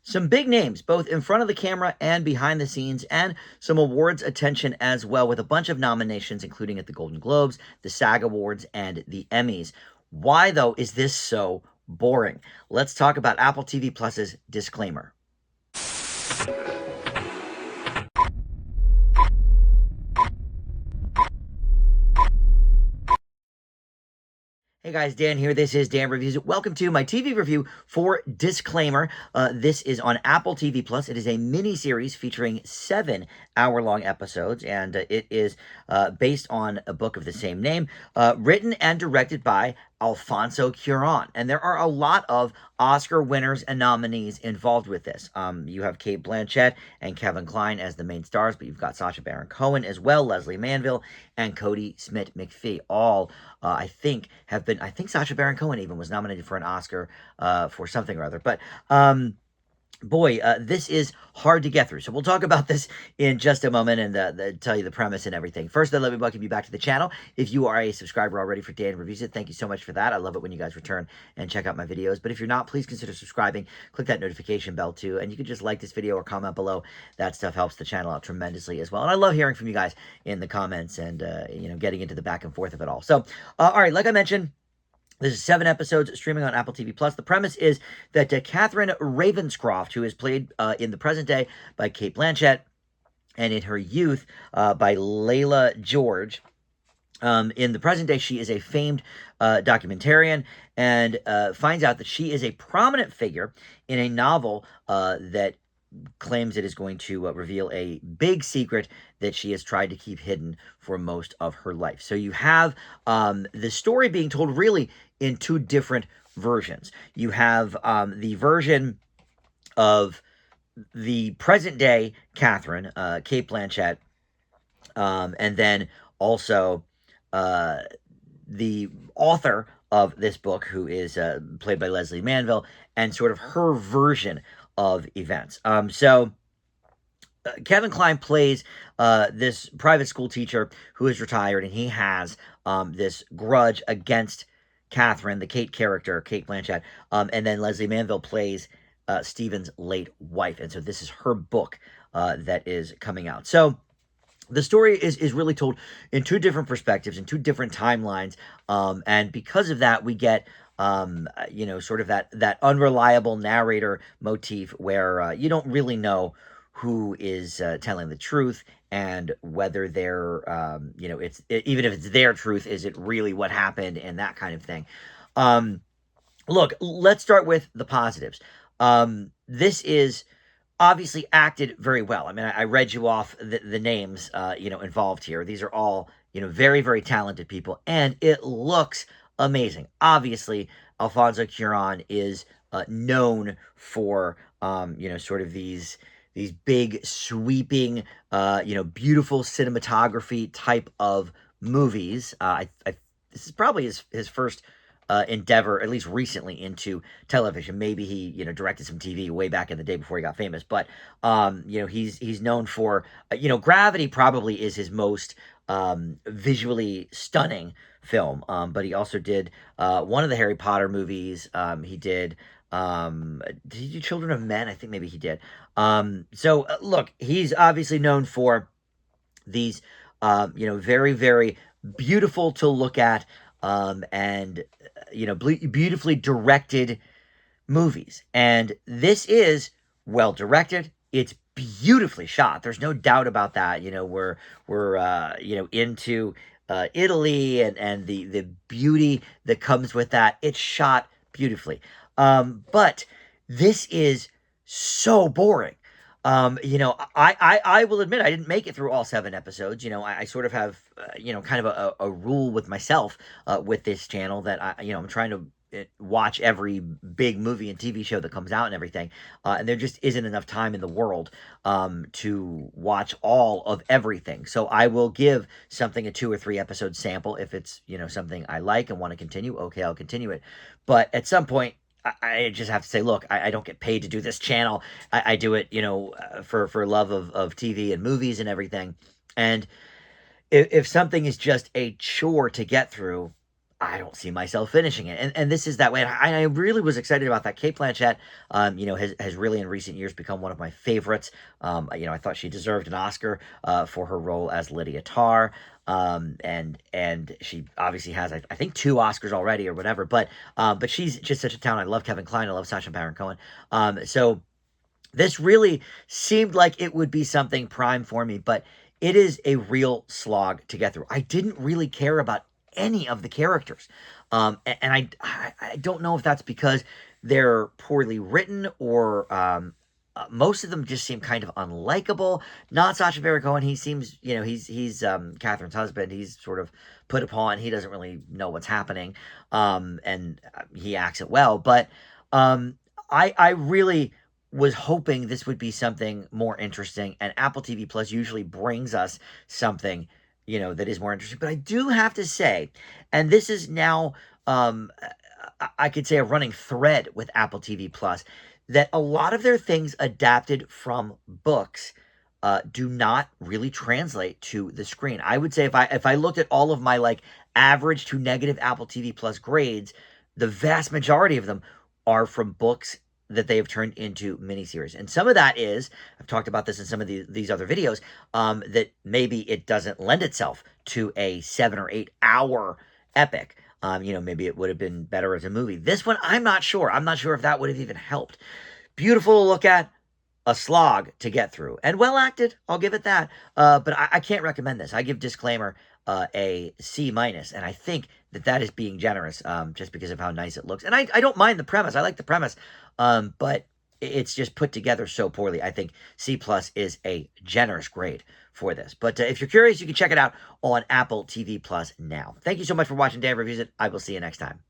some big names, both in front of the camera and behind the scenes, and some awards attention as well, with a bunch of nominations, including at the Golden Globes, the SAG Awards, and the Emmys. Why, though, is this so boring? Let's talk about Apple TV Plus's disclaimer. Hey guys, Dan here. This is Dan Reviews It. Welcome to my TV review for Disclaimer. This is on Apple TV Plus. It is a mini-series featuring 7 hour-long episodes, and it is based on a book of the same name, written and directed by Alfonso Cuarón. And there are a lot of Oscar winners and nominees involved with this. You have Cate Blanchett and Kevin Kline as the main stars, but you've got Sacha Baron Cohen as well, Leslie Manville, and Kodi Smit-McPhee. All, I think Sacha Baron Cohen even was nominated for an Oscar for something or other. But boy, this is hard to get through. So we'll talk about this in just a moment and tell you the premise and everything. First, though, let me welcome you back to the channel. If you are a subscriber already for Dan Reviews It, thank you so much for that. I love it when you guys return and check out my videos. But if you're not, please consider subscribing. Click that notification bell too. And you can just like this video or comment below. That stuff helps the channel out tremendously as well. And I love hearing from you guys in the comments and, getting into the back and forth of it all. So, all right, like I mentioned, this is 7 episodes streaming on Apple TV Plus. The premise is that Catherine Ravenscroft, who is played in the present day by Cate Blanchett, and in her youth by Layla George. In the present day, she is a famed documentarian and finds out that she is a prominent figure in a novel that claims it is going to reveal a big secret that she has tried to keep hidden for most of her life. So you have the story being told really in 2 different versions. You have the version of the present day Catherine, Cate Blanchett, and then also the author of this book, who is played by Leslie Manville, and sort of her version of events. Kevin Kline plays this private school teacher who is retired, and he has this grudge against Catherine, the Cate character, Cate Blanchett, and then Leslie Manville plays Stephen's late wife, and so this is her book that is coming out. So the story is really told in 2 different perspectives, in 2 different timelines, and because of that, we get sort of that unreliable narrator motif where you don't really know who is telling the truth, and whether they're, even if it's their truth, is it really what happened, and that kind of thing. Look, let's start with the positives. This is obviously acted very well. I mean, I read you off the names, involved here. These are all, very, very talented people, and it looks amazing. Obviously, Alfonso Cuarón is known for, sort of these big, sweeping, beautiful cinematography type of movies. This is probably his first endeavor, at least recently, into television. Maybe he, directed some TV way back in the day before he got famous. But, he's known for, Gravity probably is his most visually stunning film. But he also did one of the Harry Potter movies. He did he do Children of Men? I think maybe he did. Look, he's obviously known for these, very, very beautiful to look at, and beautifully directed movies. And this is well directed. It's beautifully shot. There's no doubt about that. We're into Italy and the beauty that comes with that. It's shot beautifully. But this is so boring. I will admit I didn't make it through all 7 episodes. I sort of have, kind of a rule with myself with this channel that I'm trying to watch every big movie and TV show that comes out and everything. And there just isn't enough time in the world to watch all of everything. So I will give something a 2 or 3 episode sample. If it's, something I like and want to continue, okay, I'll continue it. But at some point, I just have to say, look, I don't get paid to do this channel. I do it, for love of TV and movies and everything. And if something is just a chore to get through, I don't see myself finishing it. And this is that way. And I really was excited about that. Kate Blanchett, has really in recent years become one of my favorites. I thought she deserved an Oscar for her role as Lydia Tarr. And she obviously has, I think, 2 Oscars already or whatever. But she's just such a talent. I love Kevin Kline. I love Sacha Baron Cohen. So this really seemed like it would be something prime for me, but it is a real slog to get through. I didn't really care about any of the characters. And I don't know if that's because they're poorly written or most of them just seem kind of unlikable. Not Sacha Baron Cohen. He seems, he's Catherine's husband. He's sort of put upon. He doesn't really know what's happening, and he acts it well. But I really was hoping this would be something more interesting, and Apple TV Plus usually brings us something, that is more interesting. But I do have to say, and this is now, I could say a running thread with Apple TV Plus, that a lot of their things adapted from books do not really translate to the screen. I would say if I looked at all of my like average to negative Apple TV Plus grades, the vast majority of them are from books that they have turned into miniseries. And some of that is, I've talked about this in some of these other videos, that maybe it doesn't lend itself to a 7 or 8 hour epic. Maybe it would have been better as a movie. This one, I'm not sure. I'm not sure if that would have even helped. Beautiful to look at, a slog to get through, and well acted. I'll give it that. But I can't recommend this. I give Disclaimer a C minus, and I think that is being generous, just because of how nice it looks. And I don't mind the premise. I like the premise, but it's just put together so poorly. I think C plus is a generous grade for this. But if you're curious, you can check it out on Apple TV Plus now. Thank you so much for watching Dan Reviews It. I will see you next time.